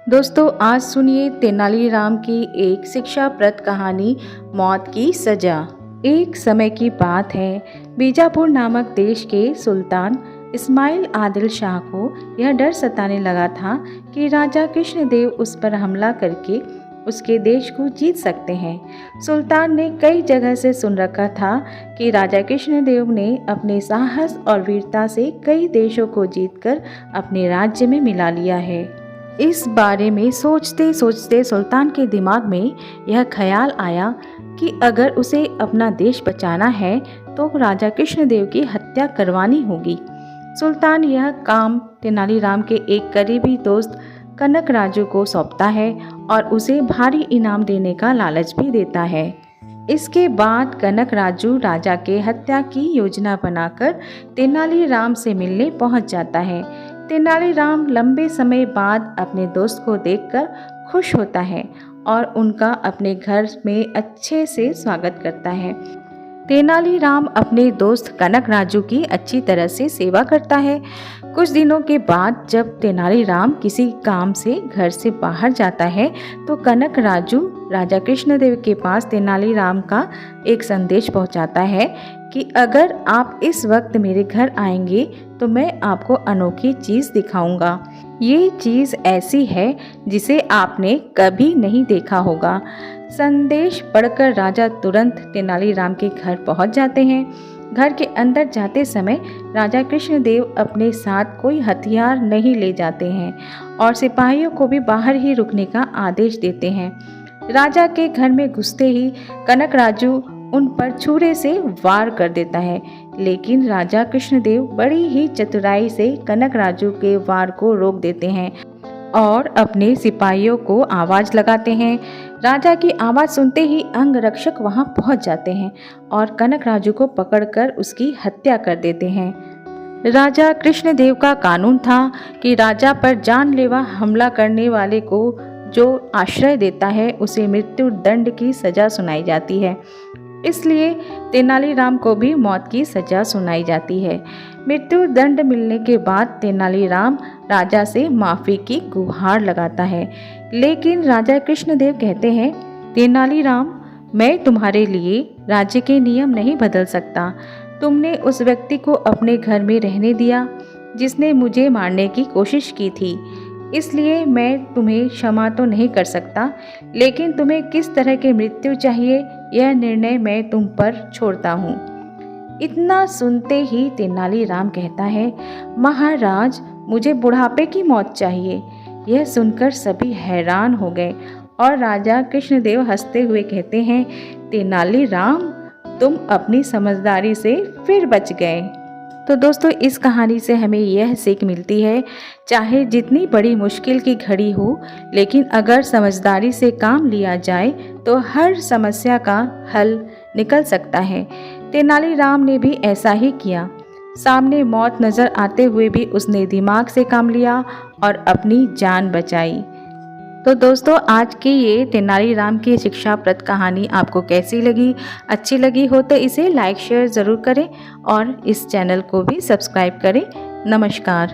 दोस्तों आज सुनिए तेनालीराम की एक शिक्षाप्रद कहानी, मौत की सजा। एक समय की बात है, बीजापुर नामक देश के सुल्तान इस्माइल आदिल शाह को यह डर सताने लगा था कि राजा कृष्णदेव उस पर हमला करके उसके देश को जीत सकते हैं। सुल्तान ने कई जगह से सुन रखा था कि राजा कृष्णदेव ने अपने साहस और वीरता से कई देशों को जीतकर अपने राज्य में मिला लिया है। इस बारे में सोचते सोचते सुल्तान के दिमाग में यह ख्याल आया कि अगर उसे अपना देश बचाना है तो राजा कृष्णदेव की हत्या करवानी होगी। सुल्तान यह काम तेनालीराम के एक करीबी दोस्त कनक राजू को सौंपता है और उसे भारी इनाम देने का लालच भी देता है। इसके बाद कनक राजू राजा के हत्या की योजना बनाकर तेनालीराम से मिलने पहुंच जाता है। तेनालीराम लंबे समय बाद अपने दोस्त को देखकर खुश होता है और उनका अपने घर में अच्छे से स्वागत करता है। तेनालीराम अपने दोस्त कनक राजू की अच्छी तरह से सेवा करता है। कुछ दिनों के बाद जब तेनालीराम किसी काम से घर से बाहर जाता है तो कनक राजू राजा कृष्णदेव के पास तेनालीराम का एक संदेश पहुंचाता है कि अगर आप इस वक्त मेरे घर आएंगे तो मैं आपको अनोखी चीज़ दिखाऊंगा। ये चीज़ ऐसी है जिसे आपने कभी नहीं देखा होगा। संदेश पढ़कर राजा तुरंत तेनालीराम के घर पहुंच जाते हैं। घर के अंदर जाते समय राजा कृष्णदेव अपने साथ कोई हथियार नहीं ले जाते हैं और सिपाहियों को भी बाहर ही रुकने का आदेश देते हैं। राजा के घर में घुसते ही कनक राजू उन पर छुरे से वार कर देता है, लेकिन राजा कृष्णदेव बड़ी ही चतुराई से कनक राजू के वार को रोक देते हैं और अपने सिपाहियों को आवाज लगाते हैं। राजा की आवाज सुनते ही अंगरक्षक वहां पहुंच जाते हैं और कनक राजू को पकड़कर उसकी हत्या कर देते हैं। राजा कृष्णदेव का कानून था कि राजा पर जानलेवा हमला करने वाले को जो आश्रय देता है उसे मृत्यु दंड की सजा सुनाई जाती है। इसलिए तेनालीराम को भी मौत की सजा सुनाई जाती है। मृत्यु दंड मिलने के बाद तेनालीराम राजा से माफी की गुहार लगाता है, लेकिन राजा कृष्णदेव कहते हैं, तेनालीराम, मैं तुम्हारे लिए राज्य के नियम नहीं बदल सकता। तुमने उस व्यक्ति को अपने घर में रहने दिया जिसने मुझे मारने की कोशिश की थी, इसलिए मैं तुम्हें क्षमा तो नहीं कर सकता, लेकिन तुम्हें किस तरह की मृत्यु चाहिए यह निर्णय मैं तुम पर छोड़ता हूँ। इतना सुनते ही तेनालीराम कहता है, महाराज, मुझे बुढ़ापे की मौत चाहिए। यह सुनकर सभी हैरान हो गए और राजा कृष्णदेव हंसते हुए कहते हैं, तेनालीराम, तुम अपनी समझदारी से फिर बच गए। तो दोस्तों इस कहानी से हमें यह सीख मिलती है, चाहे जितनी बड़ी मुश्किल की घड़ी हो, लेकिन अगर समझदारी से काम लिया जाए तो हर समस्या का हल निकल सकता है। तेनालीराम ने भी ऐसा ही किया। सामने मौत नज़र आते हुए भी उसने दिमाग से काम लिया और अपनी जान बचाई। तो दोस्तों आज की ये तेनालीराम की शिक्षाप्रद कहानी आपको कैसी लगी? अच्छी लगी हो तो इसे लाइक शेयर ज़रूर करें और इस चैनल को भी सब्सक्राइब करें। नमस्कार।